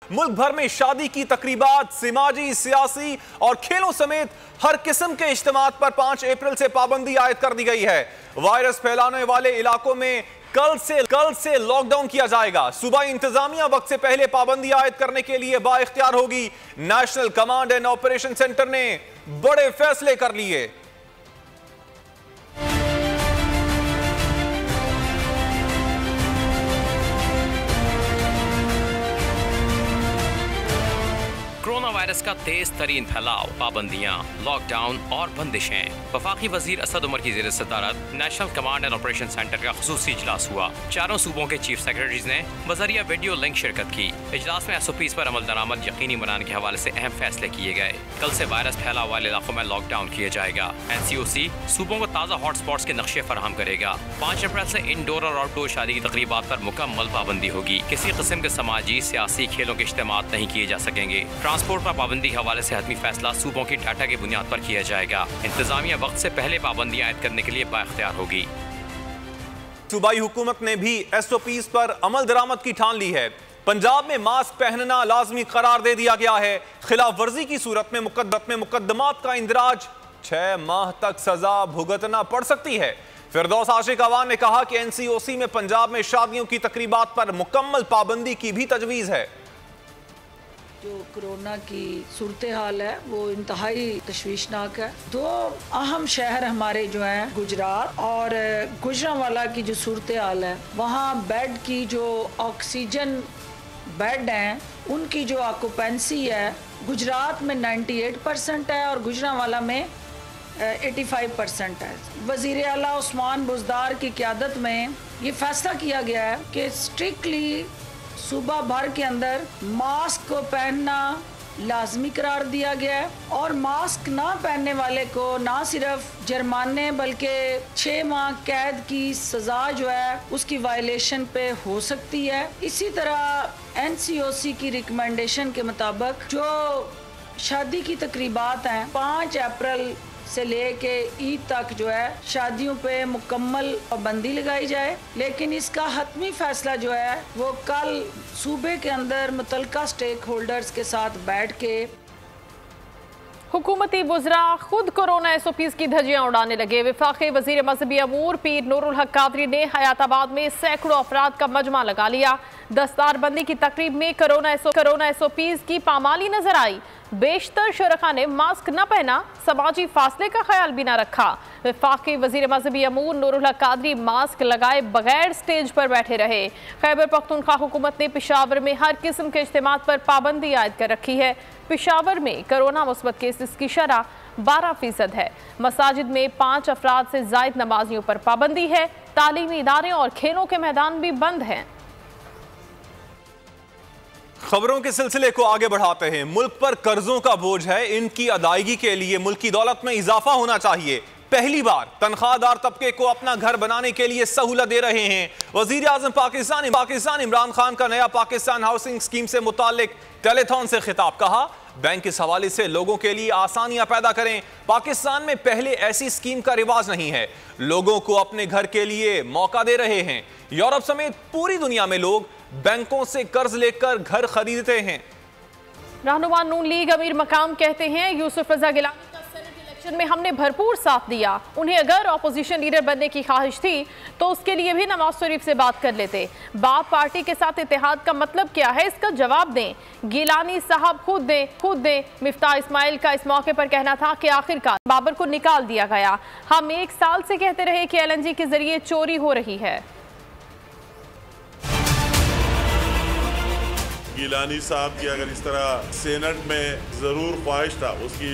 मुल्क भर में शादी की तकरीबात, समाजी, सियासी और खेलों समेत हर किस्म के इज्तिमात पर 5 अप्रैल से पाबंदी आयद कर दी गई है। वायरस फैलाने वाले इलाकों में कल से लॉकडाउन किया जाएगा। सूबाई इंतजामिया वक्त से पहले पाबंदी आयद करने के लिए बाइख्तियार होगी। National command and operation centre ने बड़े फैसले कर लिए। कोरोना वायरस का तेज तरीन फैलाव, पाबंदियां, लॉकडाउन और बंदिशें। वफाकी वजीर असद उमर की ज़ेर सदारत national command and operation centre का खुसूसी इजलास हुआ। चारों सूबों के चीफ सेक्रेटरीज ने बजरिया वीडियो लिंक शिरकत की। इजलास में SOPs पर अमल दरामद यकीनी बनाने के हवाले से अहम फैसले किए गए। कल से वायरस फैलाव वाले इलाकों में लॉकडाउन किया जाएगा। NCOC सूबों को ताज़ा हॉटस्पॉट्स के नक्शे फराहम करेगा। 5 अप्रैल से इंडोर और आउटडोर शादी की तकरीबात पर मुकम्मल पाबंदी होगी। किसी किस्म के समाजी, सियासी, खेलों के इज्तिमात नहीं किए जा सकेंगे। ट्रांसपोर्ट पर पाबंदी के हवाले से हतमी फैसला सूबों की डाटा की बुनियाद पर किया जाएगा। इंतजामिया वक्त से पहले पाबंदी आयद करने के लिए बाइख्तियार होगी। सूबाई हुकूमत ने भी SOPs पर अमल दरामद की ठान ली है। पंजाब में मास्क पहनना लाजमी करार दे दिया गया है। खिलाफ वर्जी की सूरत में मुकदमात का इंदराज 6 माह तक सजा भुगतना पड़ सकती है। फिरदौस आशिक अवान ने कहा कि NCOC में पंजाब में शादियों की तकरीबात पर मुकम्मल पाबंदी की भी तजवीज़ है। जो कोरोना की सूरत हाल है वो इंतहाई तशवीशनाक है। 2 अहम शहर हमारे जो हैं गुजरात और गुजरांवाला की जो सूरत हाल है, वहाँ बेड की जो ऑक्सीजन बेड हैं उनकी जो ऑक्यूपेंसी है गुजरात में 98% है और गुजरांवाला में 85% है। वज़ीर आला उस्मान बुज़दार की क़यादत में ये फैसला किया गया है कि स्ट्रिक्टली सूबा भर के अंदर मास्क को पहनना लाजमी करार दिया गया है और मास्क ना पहनने वाले को ना सिर्फ जुर्माने बल्कि 6 माह कैद की सज़ा जो है उसकी वायलेशन पे हो सकती है। इसी तरह NCOC की रिकमेंडेशन के मुताबिक जो शादी की तकरीबात हैं 5 अप्रैल से लेके ईद तक जो है शादियों पे मुकम्मल पाबंदी लगाई जाए, लेकिन इसका हतमी फैसला जो है वो कल सूबे के अंदर मुतल्लिका स्टेक होल्डर्स के साथ बैठ के हुकूमती वज़रा खुद कोरोना SOPs की धज्जियां उड़ाने लगे। वफाकी वज़ीर मज़हबी अमूर पीर नूरुल हक कादरी ने हयाताबाद में सैकड़ों अफराद का मजमा लगा लिया। दस्तारबंदी की तकरीब में कोरोना SOPs की पामाली नजर आई। बेशतर शुरका ने मास्क न पहना, समाजी फासले का ख्याल भी न रखा। वफाकी वज़ीर मज़हबी अमूर नूरुल हक कादरी मास्क लगाए बगैर स्टेज पर बैठे रहे। खैबर पख्तूनख्वा हुकूमत ने पेशावर में हर किस्म के इज्तिमात पर पाबंदी आयद कर रखी है। पेशावर में कोरोना मुस्बत केसेस की शरह 12% है। मसाजिद में 5 अफराद से ज़ायद नमाजियों पर पाबंदी है। तालीमी इदारे और खेलों के मैदान भी बंद हैं। खबरों के सिलसिले को आगे बढ़ाते हैं। मुल्क पर कर्जों का बोझ है, इनकी अदायगी के लिए मुल्क की दौलत में इजाफा होना चाहिए। पहली बार तनख्वाहदार तबके को अपना घर बनाने के लिए सहूलत दे रहे हैं। वजीर आजम पाकिस्तान इमरान खान का नया पाकिस्तान हाउसिंग स्कीम से मुतालिक टेलीथॉन से खिताब। कहा, बैंक इस हवाले से लोगों के लिए आसानियां पैदा करें। पाकिस्तान में पहले ऐसी स्कीम का रिवाज नहीं है। लोगों को अपने घर के लिए मौका दे रहे हैं। यूरोप समेत पूरी दुनिया में लोग बैंकों से कर्ज लेकर घर खरीदते हैं। रहनुमा नून लीग अमीर मकाम कहते हैं, यूसुफ रजा गिलानी का सेनेट इलेक्शन में हमने भरपूर साथ दिया। उन्हें अगर अपोजिशन लीडर बनने की ख्वाहिश थी तो उसके लिए भी नवाज शरीफ से बात कर लेते। बाप पार्टी के साथ इत्तेहाद का मतलब क्या है, इसका जवाब दें। गिलानी साहब खुद दें। मिफ्ताह इस्माइल का इस मौके पर कहना था कि आखिरकार बाबर को निकाल दिया गया। हम 1 साल से कहते रहे कि LNG के जरिए चोरी हो रही है। गिलानी साहब की अगर इस तरह सेनेट में ज़रूर ख्वाहिश था, उसकी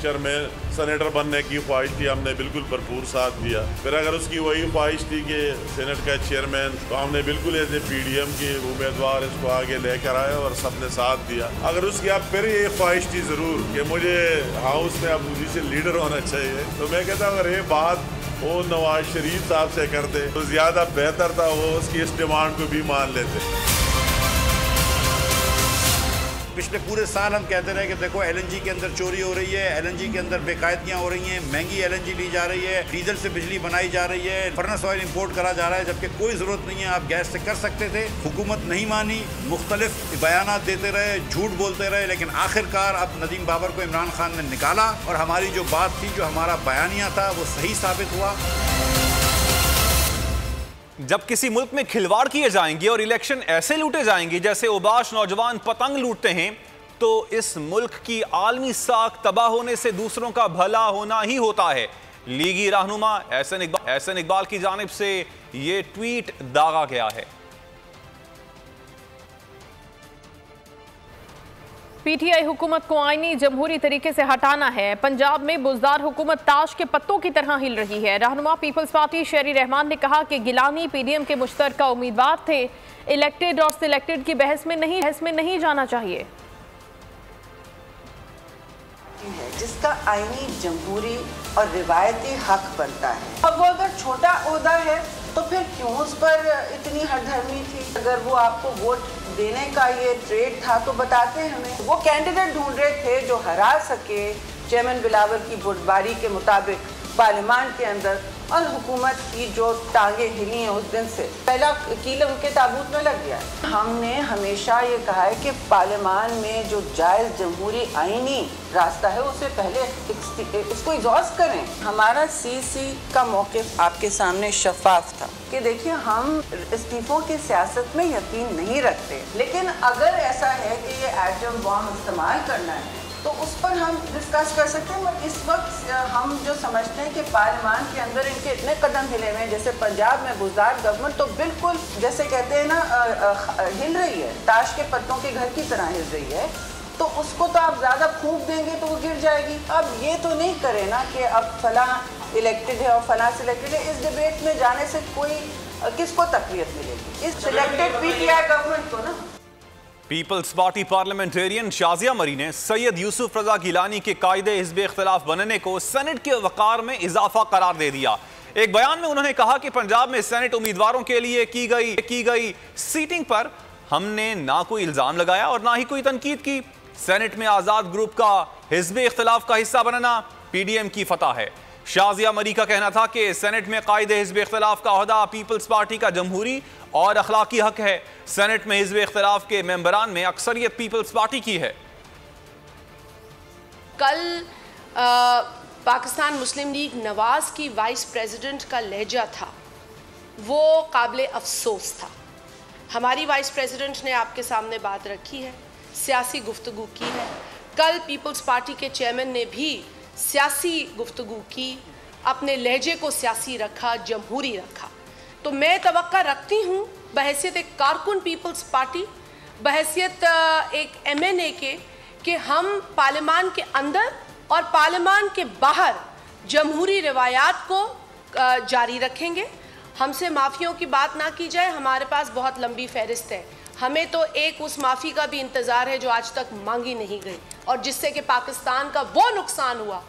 चेयरमैन सेनेटर बनने की ख्वाहिश थी, हमने बिल्कुल भरपूर साथ दिया। फिर अगर उसकी वही ख्वाहिश थी कि सेनेट का चेयरमैन, तो हमने बिल्कुल ऐसे PDM के उम्मीदवार इसको आगे लेकर आए और सबने साथ दिया। अगर उसकी अब फिर ये ख्वाहिश थी ज़रूर कि मुझे हाउस में अपोजिशन लीडर होना चाहिए, तो मैं कहता हूँ अगर ये बात वो नवाज शरीफ साहब से करते तो ज़्यादा बेहतर था। वो उसकी इस डिमांड को भी मान लेते। पिछले पूरे साल हम कहते रहे कि देखो LNG के अंदर चोरी हो रही है, LNG के अंदर बेकायदगियाँ हो रही हैं, महंगी LNG ली जा रही है, डीजल से बिजली बनाई जा रही है, फर्नेस ऑयल इंपोर्ट करा जा रहा है, जबकि कोई ज़रूरत नहीं है, आप गैस से कर सकते थे। हुकूमत नहीं मानी, मुख्तलिफ बयानात देते रहे, झूठ बोलते रहे, लेकिन आखिरकार अब नदीम बाबर को इमरान खान ने निकाला और हमारी जो बात थी, जो हमारा बयानिया था, वो सही साबित हुआ। जब किसी मुल्क में खिलवाड़ किए जाएंगे और इलेक्शन ऐसे लूटे जाएंगे जैसे ओबाश नौजवान पतंग लूटते हैं, तो इस मुल्क की आलमी साख तबाह होने से दूसरों का भला होना ही होता है। लीगी रहनुमा एहसन इकबाल की जानिब से ये ट्वीट दागा गया है। पीटीआई हुकूमत को आईनी जमहूरी तरीके से हटाना है। पंजाब में बुजदार हुकूमत ताश के पत्तों की तरह हिल रही है। रहनुमा पीपल्स पार्टी शेरी रहमान ने कहा कि गिलानी पीडीएम के मुश्तरका उम्मीदवार थे, इलेक्टेड और सिलेक्टेड की बहस में नहीं जाना चाहिए। जिसका आईनी जमहूरी और रिवायती हक बनता है, अब वो अगर छोटा ओहदा है तो फिर क्यों उस पर इतनी हरधर्मी थी? अगर वो आपको वोट देने का ये ट्रेड था तो बताते हमें। वो कैंडिडेट ढूंढ रहे थे जो हरा सके चेयरमैन बिलावल की बुर्दबारी के मुताबिक पार्लियामान के अंदर, और हुकूमत की जो टांगे हिली हैं उस दिन से पहला कील उनके ताबूत में लग गया। हमने हमेशा ये कहा है कि पार्लियामान में जो जायज़ जमहूरी आईनी रास्ता है उसे पहले उसको एग्जॉस्ट करें। हमारा सीसी का मौक़िफ़ आपके सामने शफाफ था कि देखिए हम इस्तीफ़ों की सियासत में यकीन नहीं रखते, लेकिन अगर ऐसा है कि ये एटम बॉम्ब इस्तेमाल करना है तो उस पर हम डिस्कस कर सकते हैं। मगर इस वक्त हम जो समझते हैं कि पार्लियामान के अंदर इनके इतने कदम हिले हुए हैं, जैसे पंजाब में बुजदार गवर्नमेंट तो बिल्कुल जैसे कहते हैं ना हिल रही है, ताश के पत्तों के घर की तरह हिल रही है, तो उसको तो आप ज़्यादा फूंक देंगे तो वो गिर जाएगी। अब ये तो नहीं करें ना कि अब फलां इलेक्टेड है और फलां सिलेक्टेड है। इस डिबेट में जाने से कोई किसको तकलीफ मिलेगी? इस सिलेक्टेड पीटीआई गवर्नमेंट को ना। पीपल्स पार्टी पार्लियामेंटेरियन शाजिया मरी ने सैयद यूसुफ रजा गिलानी के कायदे हिज़्ब इख्तिलाफ बनने को सेनेट के वक़ार में इजाफा करार दे दिया। एक बयान में उन्होंने कहा कि पंजाब में सेनेट उम्मीदवारों के लिए की गई सीटिंग पर हमने ना कोई इल्ज़ाम लगाया और ना ही कोई तनकीद की। सेनेट में आज़ाद ग्रुप का हिज़्ब इख्तिलाफ का हिस्सा बनना पीडीएम की फतह है। शाजिया मरी का कहना था कि सेनेट में कायदे हिज़्ब इख्तिलाफ का ओहदा पीपल्स पार्टी का जमहूरी और अखलाकी हक है। सेनेट में हिज़्ब इख्तिलाफ के मेंबरान में अक्सरियत पीपल्स पार्टी की है। कल पाकिस्तान मुस्लिम लीग नवाज की वाइस प्रेसिडेंट का लहजा था वो काबिल अफसोस था। हमारी वाइस प्रेसिडेंट ने आपके सामने बात रखी है, सियासी गुफ्तगू की है। कल पीपल्स पार्टी के चेयरमैन ने भी सियासी गुफ्तगू की, अपने लहजे को सियासी रखा, जमहूरी रखा। तो मैं तवक्का रखती हूँ बहैसियत एक कारकुन पीपल्स पार्टी, बहैसियत एक MNA के, कि हम पार्लियामान के अंदर और पार्लियामान के बाहर जमहूरी रवायात को जारी रखेंगे। हमसे माफ़ियों की बात ना की जाए, हमारे पास बहुत लंबी फहरिस्त है। हमें तो एक उस माफ़ी का भी इंतज़ार है जो आज तक मांगी नहीं गई और जिससे कि पाकिस्तान का वो नुकसान हुआ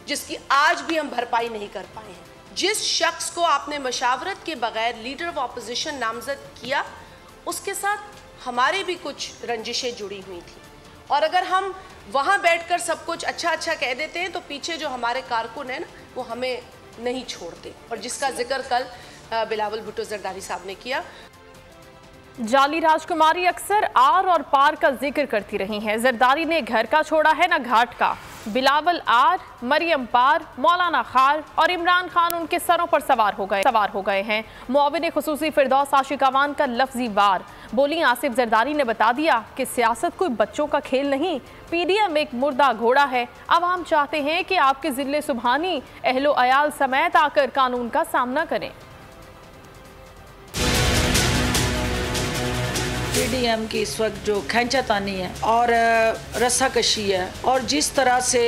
जिसकी आज भी हम भरपाई नहीं कर पाए हैं। जिस शख्स को आपने मशावरत के बगैर लीडर ऑफ अपोजिशन नामजद किया, उसके साथ हमारे भी कुछ रंजिशें जुड़ी हुई थी, और अगर हम वहाँ बैठकर सब कुछ अच्छा अच्छा कह देते हैं तो पीछे जो हमारे कारकुन हैं ना वो हमें नहीं छोड़ते, और जिसका जिक्र कल बिलावल भुट्टो जरदारी साहब ने किया। जाली राजकुमारी अक्सर आर और पार का जिक्र करती रही हैं। जरदारी ने घर का छोड़ा है ना घाट का। बिलावल आर, मरियम पार, मौलाना खार और इमरान खान उनके सरों पर सवार हो गए हैं। मुआविन खुसूसी फिरदौस आशिकावान का लफ्जी वार। बोली आसिफ जरदारी ने बता दिया कि सियासत कोई बच्चों का खेल नहीं, पीडीएम एक मुर्दा घोड़ा है। अवाम चाहते हैं कि आपके जिले सुबहानी अहलो अयाल समेत आकर कानून का सामना करें। पीडीएम की इस वक्त जो खींचातानी है और रस्साकशी है, और जिस तरह से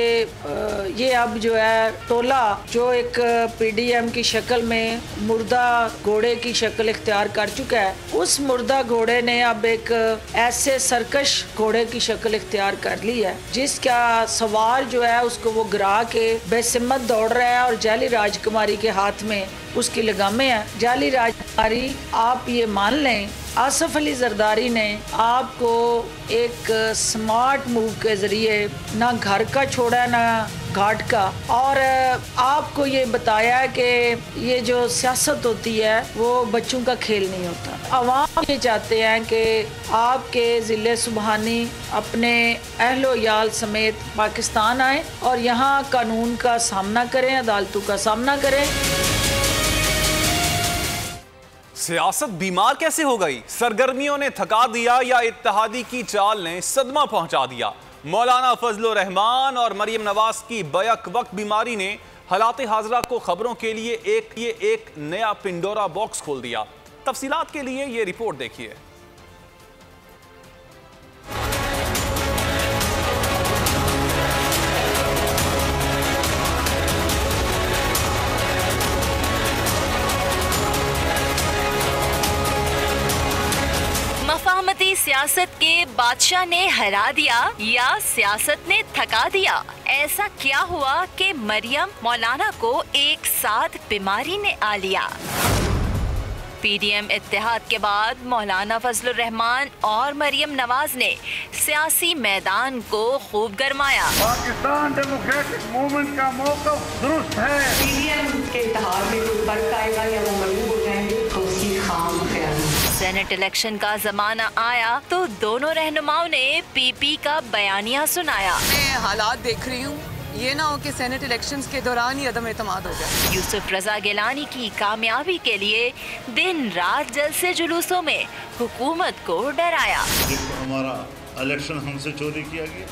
ये अब जो है टोला जो एक पीडीएम की शक्ल में मुर्दा घोड़े की शक्ल इख्तियार कर चुका है, उस मुर्दा घोड़े ने अब एक ऐसे सरकश घोड़े की शक्ल इख्तियार कर ली है जिसका सवार जो है उसको वो गिरा के बेसिमत दौड़ रहा है और जाली राजकुमारी के हाथ में उसकी लगामें हैं। जाली राजकुमारी, आप ये मान लें आसिफ अली जरदारी ने आपको एक स्मार्ट मूव के जरिए ना घर का छोड़ा ना घाट का, और आपको ये बताया कि ये जो सियासत होती है वो बच्चों का खेल नहीं होता। अवाम ये चाहते हैं कि आपके ज़िले सुबहानी अपने अहलो याल समेत पाकिस्तान आए और यहाँ कानून का सामना करें, अदालतों का सामना करें। सियासत बीमार कैसे हो गई? सरगर्मियों ने थका दिया या इत्तेहादी की चाल ने सदमा पहुंचा दिया? मौलाना फजलुर रहमान और मरियम नवाज की बैक वक्त बीमारी ने हालात हाजरा को खबरों के लिए एक नया पिंडोरा बॉक्स खोल दिया। तफसीलात के लिए ये रिपोर्ट देखिए। मफाहमती सियासत के बादशाह ने हरा दिया या सियासत ने थका दिया? ऐसा क्या हुआ कि मरियम मौलाना को एक साथ बीमारी ने आ लिया? पीडीएम इत्तेहाद के बाद मौलाना फजलुर रहमान और मरियम नवाज ने सियासी मैदान को खूब गरमाया। पाकिस्तान डेमोक्रेटिक मूवमेंट का मौक़िफ़ दुरुस्त है। पीडीएम के इत्तेहाद में कोई फर्क आएगा या वो मजबूत हो जाएंगे तो उसकी खाम ख्याल। सेनेट इलेक्शन का जमाना आया तो दोनों रहनुमाओं ने पीपी का बयानिया सुनाया। मैं हालात देख रही हूँ, ये ना हो कि सेनेट इलेक्शंस के दौरान ही अदम एतमाद हो जाए। यूसुफ रजा गिलानी की कामयाबी के लिए दिन रात जलसे जुलूसों में हुकूमत को डराया। हमारा इलेक्शन हमसे चोरी किया गया,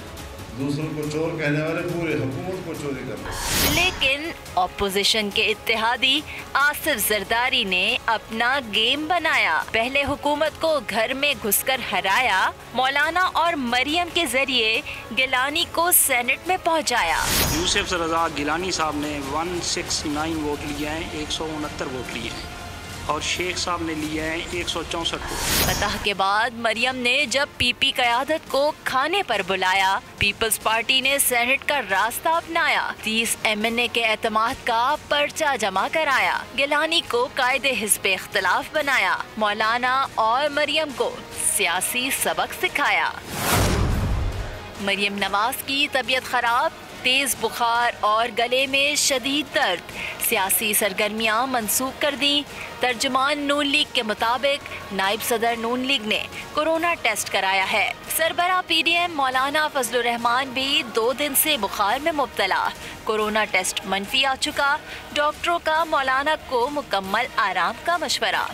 दूसरों को चोर कहने वाले पूरे हुकूमत को चोरी कर रहे। लेकिन ऑपोजिशन के इत्तेहादी आसिफ जरदारी ने अपना गेम बनाया। पहले हुकूमत को घर में घुसकर हराया, मौलाना और मरियम के जरिए गिलानी को सेनेट में पहुंचाया। यूसुफ रजा गिलानी साहब ने 169 वोट लिए हैं, 169 वोट लिए हैं और शेख साहब ने लिए हैं 164 वोट। फतह के बाद मरियम ने जब पीपी क़यादत को खाने पर बुलाया, पीपल्स पार्टी ने सेनेट का रास्ता अपनाया, 30 MNA के एतमाद का पर्चा जमा कराया, गिलानी को कायदे हिस्ब इख्तिलाफ बनाया, मौलाना और मरियम को सियासी सबक सिखाया। मरियम नवाज की तबीयत खराब, तेज बुखार और गले में शदीद दर्द, सियासी सरगर्मियां मनसूख कर दी। तर्जुमान नून लीग के मुताबिक नायब सदर नून लीग ने कोरोना टेस्ट कराया है। सरबरा पीडीएम मौलाना फजलुर रहमान भी 2 दिन से बुखार में मुब्तला, कोरोना टेस्ट मनफी आ चुका। डॉक्टरों का मौलाना को मुकम्मल आराम का मशवरा।